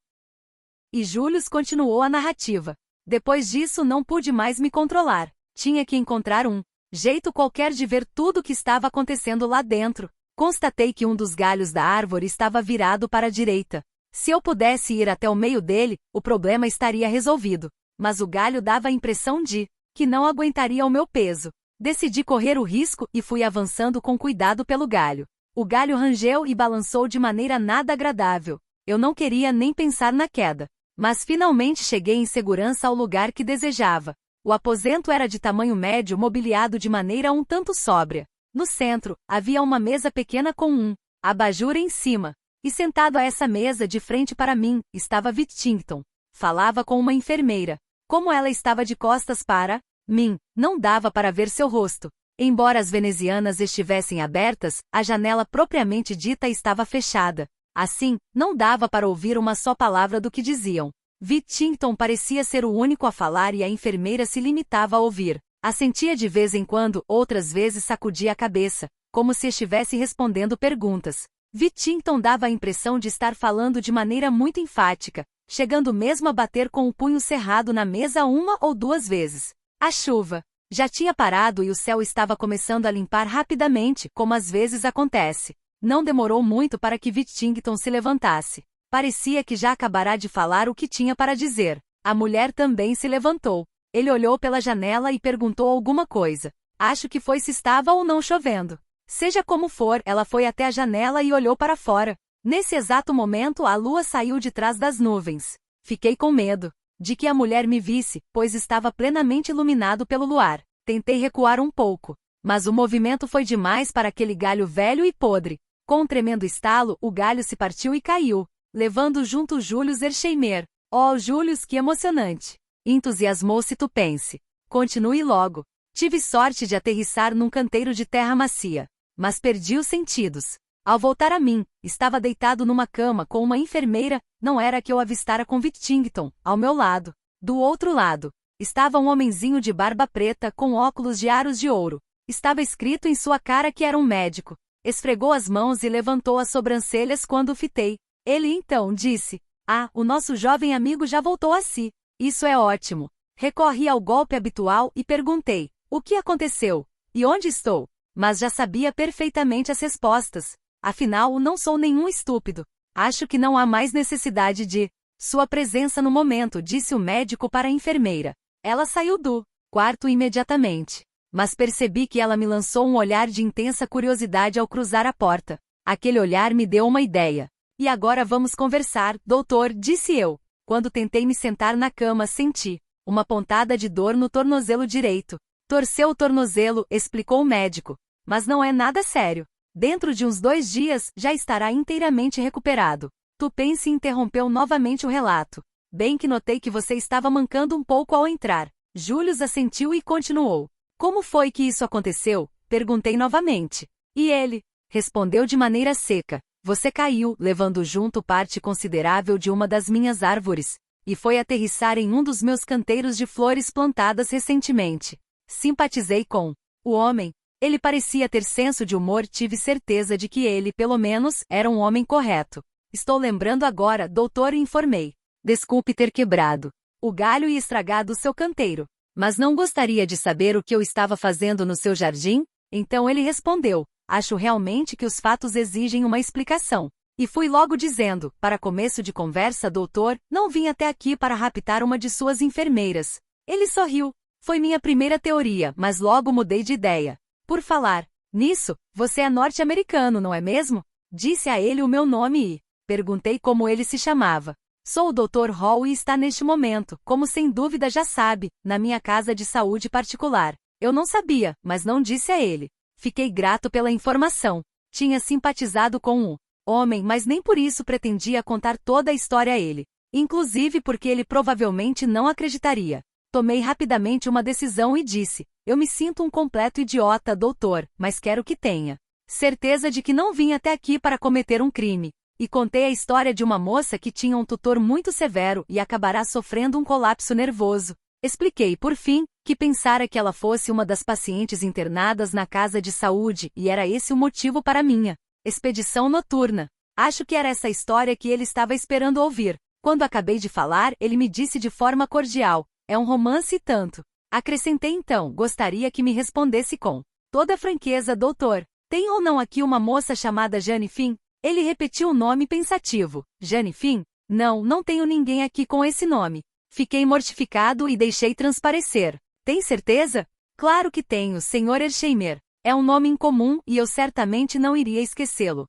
E Julius continuou a narrativa. Depois disso não pude mais me controlar. Tinha que encontrar um jeito qualquer de ver tudo o que estava acontecendo lá dentro. Constatei que um dos galhos da árvore estava virado para a direita. Se eu pudesse ir até o meio dele, o problema estaria resolvido. Mas o galho dava a impressão de que não aguentaria o meu peso. Decidi correr o risco e fui avançando com cuidado pelo galho. O galho rangeu e balançou de maneira nada agradável. Eu não queria nem pensar na queda. Mas finalmente cheguei em segurança ao lugar que desejava. O aposento era de tamanho médio, mobiliado de maneira um tanto sóbria. No centro, havia uma mesa pequena com um abajur em cima. E sentado a essa mesa de frente para mim, estava Whittington. Falava com uma enfermeira. Como ela estava de costas para mim, não dava para ver seu rosto. Embora as venezianas estivessem abertas, a janela propriamente dita estava fechada. Assim, não dava para ouvir uma só palavra do que diziam. Whittington parecia ser o único a falar e a enfermeira se limitava a ouvir. Assentia de vez em quando, outras vezes sacudia a cabeça, como se estivesse respondendo perguntas. Whittington dava a impressão de estar falando de maneira muito enfática, chegando mesmo a bater com o punho cerrado na mesa 1 ou 2 vezes. A chuva Já tinha parado e o céu estava começando a limpar rapidamente, como às vezes acontece. Não demorou muito para que Whittington se levantasse. Parecia que já acabará de falar o que tinha para dizer. A mulher também se levantou. Ele olhou pela janela e perguntou alguma coisa. Acho que foi se estava ou não chovendo. Seja como for, ela foi até a janela e olhou para fora. Nesse exato momento, a lua saiu de trás das nuvens. Fiquei com medo de que a mulher me visse, pois estava plenamente iluminado pelo luar. Tentei recuar um pouco, mas o movimento foi demais para aquele galho velho e podre. Com um tremendo estalo, o galho se partiu e caiu, levando junto Julius Hersheimer. Oh, Julius, que emocionante! Entusiasmou-se Tupense. Continue logo. Tive sorte de aterrissar num canteiro de terra macia, mas perdi os sentidos. Ao voltar a mim, estava deitado numa cama com uma enfermeira, não era a que eu avistara com Whittington, ao meu lado. Do outro lado, estava um homenzinho de barba preta com óculos de aros de ouro. Estava escrito em sua cara que era um médico. Esfregou as mãos e levantou as sobrancelhas quando o fitei. Ele então disse: "Ah, o nosso jovem amigo já voltou a si. Isso é ótimo." Recorri ao golpe habitual e perguntei: "O que aconteceu? E onde estou?" Mas já sabia perfeitamente as respostas. Afinal, não sou nenhum estúpido. Acho que não há mais necessidade de sua presença no momento, disse o médico para a enfermeira. Ela saiu do quarto imediatamente. Mas percebi que ela me lançou um olhar de intensa curiosidade ao cruzar a porta. Aquele olhar me deu uma ideia. "E agora vamos conversar, doutor", disse eu. Quando tentei me sentar na cama, senti uma pontada de dor no tornozelo direito. "Torceu o tornozelo", explicou o médico. "Mas não é nada sério. Dentro de uns 2 dias, já estará inteiramente recuperado." Tupense interrompeu novamente o relato. "Bem que notei que você estava mancando um pouco ao entrar." Julius assentiu e continuou. "Como foi que isso aconteceu?" Perguntei novamente. "E ele?" Respondeu de maneira seca. "Você caiu, levando junto parte considerável de uma das minhas árvores, e foi aterrissar em um dos meus canteiros de flores plantadas recentemente." Simpatizei com o homem. Ele parecia ter senso de humor, tive certeza de que ele, pelo menos, era um homem correto. "Estou lembrando agora, doutor", informei. "Desculpe ter quebrado o galho e estragado o seu canteiro. Mas não gostaria de saber o que eu estava fazendo no seu jardim?" Então ele respondeu: "Acho realmente que os fatos exigem uma explicação." E fui logo dizendo: "Para começo de conversa, doutor, não vim até aqui para raptar uma de suas enfermeiras." Ele sorriu. "Foi minha primeira teoria, mas logo mudei de ideia." "Por falar nisso, você é norte-americano, não é mesmo?" Disse a ele o meu nome e perguntei como ele se chamava. "Sou o Dr. Hall e está neste momento, como sem dúvida já sabe, na minha casa de saúde particular." Eu não sabia, mas não disse a ele. Fiquei grato pela informação. Tinha simpatizado com o homem, mas nem por isso pretendia contar toda a história a ele. Inclusive porque ele provavelmente não acreditaria. Tomei rapidamente uma decisão e disse: "Eu me sinto um completo idiota, doutor, mas quero que tenha certeza de que não vim até aqui para cometer um crime." E contei a história de uma moça que tinha um tutor muito severo e acabará sofrendo um colapso nervoso. Expliquei, por fim, que pensara que ela fosse uma das pacientes internadas na casa de saúde e era esse o motivo para minha expedição noturna. Acho que era essa história que ele estava esperando ouvir. Quando acabei de falar, ele me disse de forma cordial: "É um romance e tanto." Acrescentei então: "Gostaria que me respondesse com toda franqueza, doutor. Tem ou não aqui uma moça chamada Jane Finn?" Ele repetiu o nome pensativo. "Jane Finn? Não, não tenho ninguém aqui com esse nome." Fiquei mortificado e deixei transparecer. "Tem certeza?" "Claro que tenho, Sr. Hersheimer. É um nome incomum e eu certamente não iria esquecê-lo."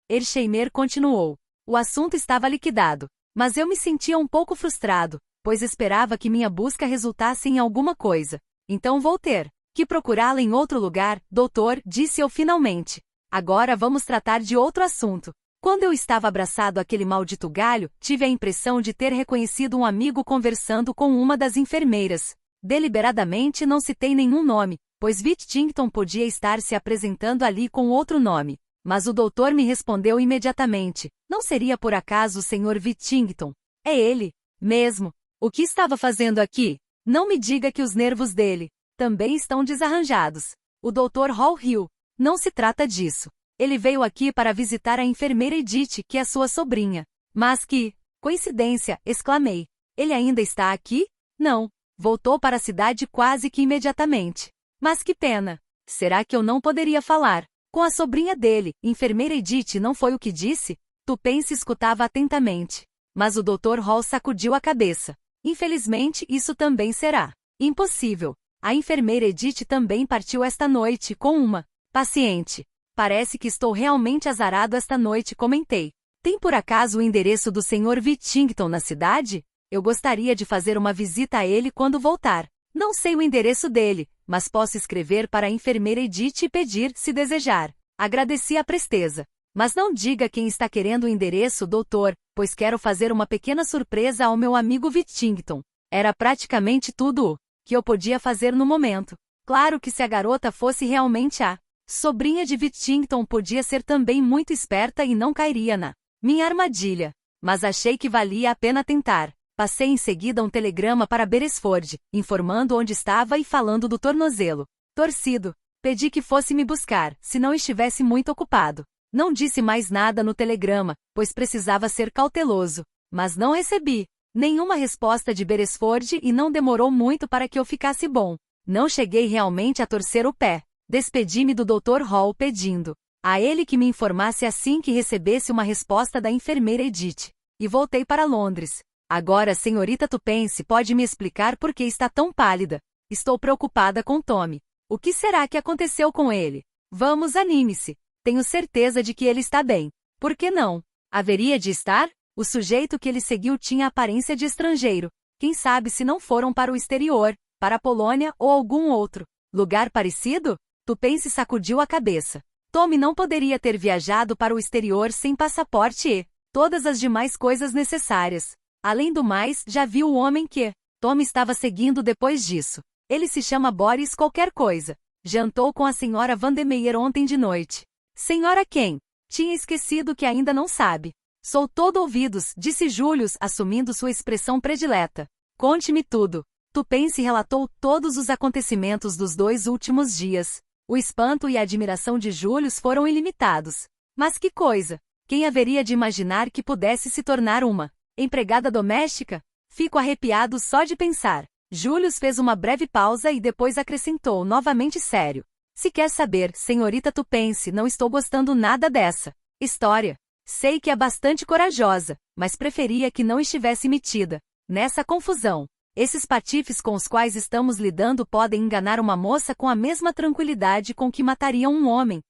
Hersheimer continuou. "O assunto estava liquidado, mas eu me sentia um pouco frustrado, pois esperava que minha busca resultasse em alguma coisa. Então vou ter que procurá-la em outro lugar, doutor", disse eu finalmente. "Agora vamos tratar de outro assunto." Quando eu estava abraçado àquele maldito galho, tive a impressão de ter reconhecido um amigo conversando com uma das enfermeiras. Deliberadamente não citei nenhum nome, pois Whittington podia estar se apresentando ali com outro nome. Mas o doutor me respondeu imediatamente: "Não seria por acaso o Sr. Whittington?" "É ele mesmo." "O que estava fazendo aqui?" "Não me diga que os nervos dele também estão desarranjados." O Dr. Hall riu. "Não se trata disso. Ele veio aqui para visitar a enfermeira Edith, que é sua sobrinha." "Mas que coincidência!" exclamei. "Ele ainda está aqui?" "Não. Voltou para a cidade quase que imediatamente. Mas que pena! Será que eu não poderia falar com a sobrinha dele, enfermeira Edith, não foi o que disse? Tupence escutava atentamente. Mas o Dr. Hall sacudiu a cabeça. Infelizmente, isso também será impossível. A enfermeira Edith também partiu esta noite com uma paciente. Parece que estou realmente azarado esta noite, comentei. Tem por acaso o endereço do Sr. Whittington na cidade? Eu gostaria de fazer uma visita a ele quando voltar. Não sei o endereço dele, mas posso escrever para a enfermeira Edith e pedir, se desejar. Agradeci a presteza. Mas não diga quem está querendo o endereço, doutor, pois quero fazer uma pequena surpresa ao meu amigo Whittington. Era praticamente tudo o que eu podia fazer no momento. Claro que se a garota fosse realmente a sobrinha de Whittington, podia ser também muito esperta e não cairia na minha armadilha. Mas achei que valia a pena tentar. Passei em seguida um telegrama para Beresford, informando onde estava e falando do tornozelo torcido. Pedi que fosse me buscar, se não estivesse muito ocupado. Não disse mais nada no telegrama, pois precisava ser cauteloso. Mas não recebi nenhuma resposta de Beresford e não demorou muito para que eu ficasse bom. Não cheguei realmente a torcer o pé. Despedi-me do Dr. Hall pedindo a ele que me informasse assim que recebesse uma resposta da enfermeira Edith. E voltei para Londres. Agora, senhorita Tupence, pode me explicar por que está tão pálida? Estou preocupada com Tommy. O que será que aconteceu com ele? Vamos, anime-se. Tenho certeza de que ele está bem. Por que não? Haveria de estar? O sujeito que ele seguiu tinha aparência de estrangeiro. Quem sabe se não foram para o exterior, para a Polônia ou algum outro lugar parecido? Tupence sacudiu a cabeça. Tommy não poderia ter viajado para o exterior sem passaporte e todas as demais coisas necessárias. Além do mais, já viu o homem que Tommy estava seguindo depois disso. Ele se chama Boris qualquer coisa. Jantou com a senhora Vandermeyer ontem de noite. Senhora quem? Tinha esquecido que ainda não sabe. Sou todo ouvidos, disse Julius, assumindo sua expressão predileta. Conte-me tudo. Tupence relatou todos os acontecimentos dos 2 últimos dias. O espanto e a admiração de Julius foram ilimitados. Mas que coisa! Quem haveria de imaginar que pudesse se tornar uma empregada doméstica? Fico arrepiado só de pensar. Julius fez uma breve pausa e depois acrescentou novamente sério. Se quer saber, senhorita Tupence, não estou gostando nada dessa história. Sei que é bastante corajosa, mas preferia que não estivesse metida nessa confusão. Esses patifes com os quais estamos lidando podem enganar uma moça com a mesma tranquilidade com que matariam um homem.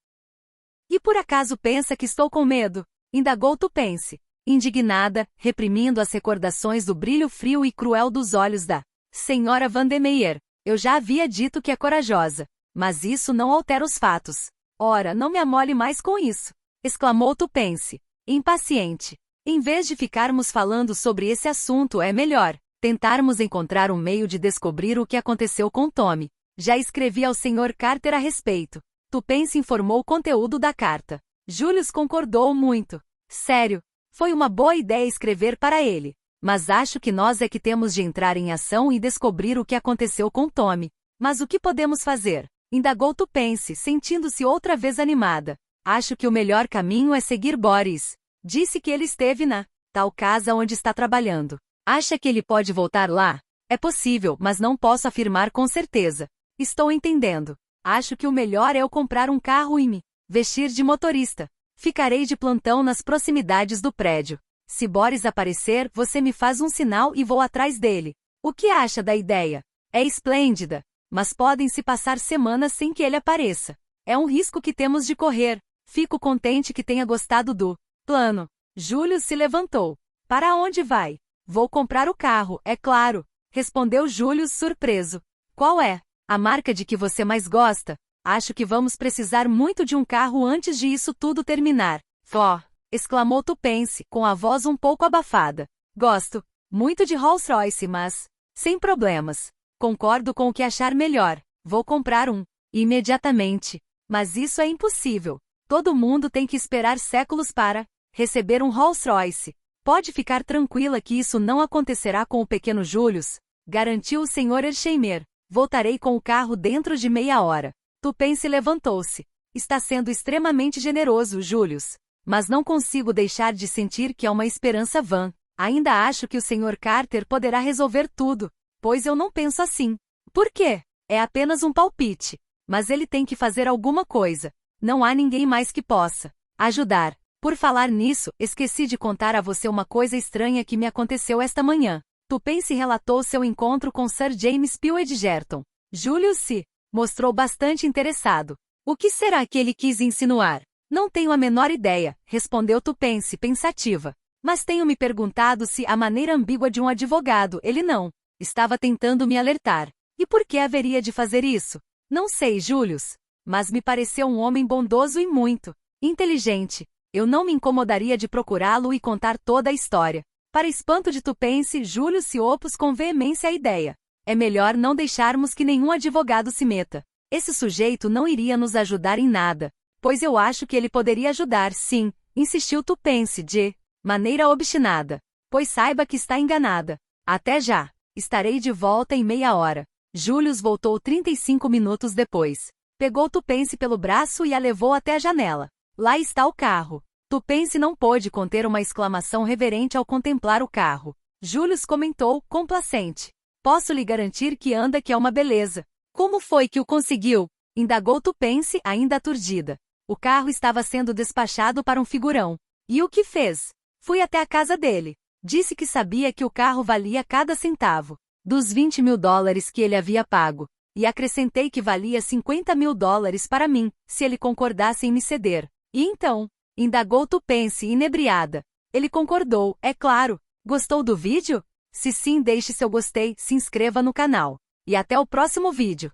E por acaso pensa que estou com medo? Indagou Tupence, indignada, reprimindo as recordações do brilho frio e cruel dos olhos da senhora Vandermeyer. Eu já havia dito que é corajosa, mas isso não altera os fatos. Ora, não me amole mais com isso, exclamou Tupence, impaciente. Em vez de ficarmos falando sobre esse assunto, é melhor tentarmos encontrar um meio de descobrir o que aconteceu com Tommy. Já escrevi ao Sr. Carter a respeito. Tupence informou o conteúdo da carta. Julius concordou muito. Sério, foi uma boa ideia escrever para ele. Mas acho que nós é que temos de entrar em ação e descobrir o que aconteceu com Tommy. Mas o que podemos fazer? Indagou Tupence, sentindo-se outra vez animada. Acho que o melhor caminho é seguir Boris. Disse que ele esteve na tal casa onde está trabalhando. Acha que ele pode voltar lá? É possível, mas não posso afirmar com certeza. Estou entendendo. Acho que o melhor é eu comprar um carro e me vestir de motorista. Ficarei de plantão nas proximidades do prédio. Se Boris aparecer, você me faz um sinal e vou atrás dele. O que acha da ideia? É esplêndida. Mas podem se passar semanas sem que ele apareça. É um risco que temos de correr. Fico contente que tenha gostado do plano. Julius se levantou. Para onde vai? Vou comprar o carro, é claro. Respondeu Julius surpreso. Qual é a marca de que você mais gosta? Acho que vamos precisar muito de um carro antes de isso tudo terminar. Ó! Exclamou Tupence, com a voz um pouco abafada. Gosto muito de Rolls-Royce, mas sem problemas. Concordo com o que achar melhor. Vou comprar um imediatamente. Mas isso é impossível. Todo mundo tem que esperar séculos para receber um Rolls-Royce. Pode ficar tranquila que isso não acontecerá com o pequeno Julius, garantiu o Sr. Elsheimer. Voltarei com o carro dentro de meia hora. Tupence levantou-se. Está sendo extremamente generoso, Julius. Mas não consigo deixar de sentir que é uma esperança vã. Ainda acho que o Sr. Carter poderá resolver tudo. pois eu não penso assim. Por quê? É apenas um palpite. Mas ele tem que fazer alguma coisa. Não há ninguém mais que possa ajudar. Por falar nisso, esqueci de contar a você uma coisa estranha que me aconteceu esta manhã. Tupence relatou seu encontro com Sir James Peel Edgerton. Julius se mostrou bastante interessado. O que será que ele quis insinuar? Não tenho a menor ideia, respondeu Tupence pensativa. Mas tenho me perguntado se a maneira ambígua de um advogado ele não estava tentando me alertar. E por que haveria de fazer isso? Não sei, Julius. Mas me pareceu um homem bondoso e muito inteligente. Eu não me incomodaria de procurá-lo e contar toda a história. Para espanto de Tupence, Julius se opôs com veemência à ideia. É melhor não deixarmos que nenhum advogado se meta. Esse sujeito não iria nos ajudar em nada. Pois eu acho que ele poderia ajudar, sim, insistiu Tupence de maneira obstinada. Pois saiba que está enganada. Até já. Estarei de volta em meia hora. Julius voltou 35 minutos depois. Pegou Tupence pelo braço e a levou até a janela. Lá está o carro. Tupence não pôde conter uma exclamação reverente ao contemplar o carro. Julius comentou, complacente. Posso lhe garantir que anda que é uma beleza. Como foi que o conseguiu? Indagou Tupence, ainda aturdida. O carro estava sendo despachado para um figurão. E o que fez? Fui até a casa dele. Disse que sabia que o carro valia cada centavo dos $20.000 que ele havia pago. E acrescentei que valia $50.000 para mim, se ele concordasse em me ceder. E então? Indagou Tupence, inebriada. Ele concordou, é claro. Gostou do vídeo? Se sim, deixe seu gostei, se inscreva no canal. E até o próximo vídeo.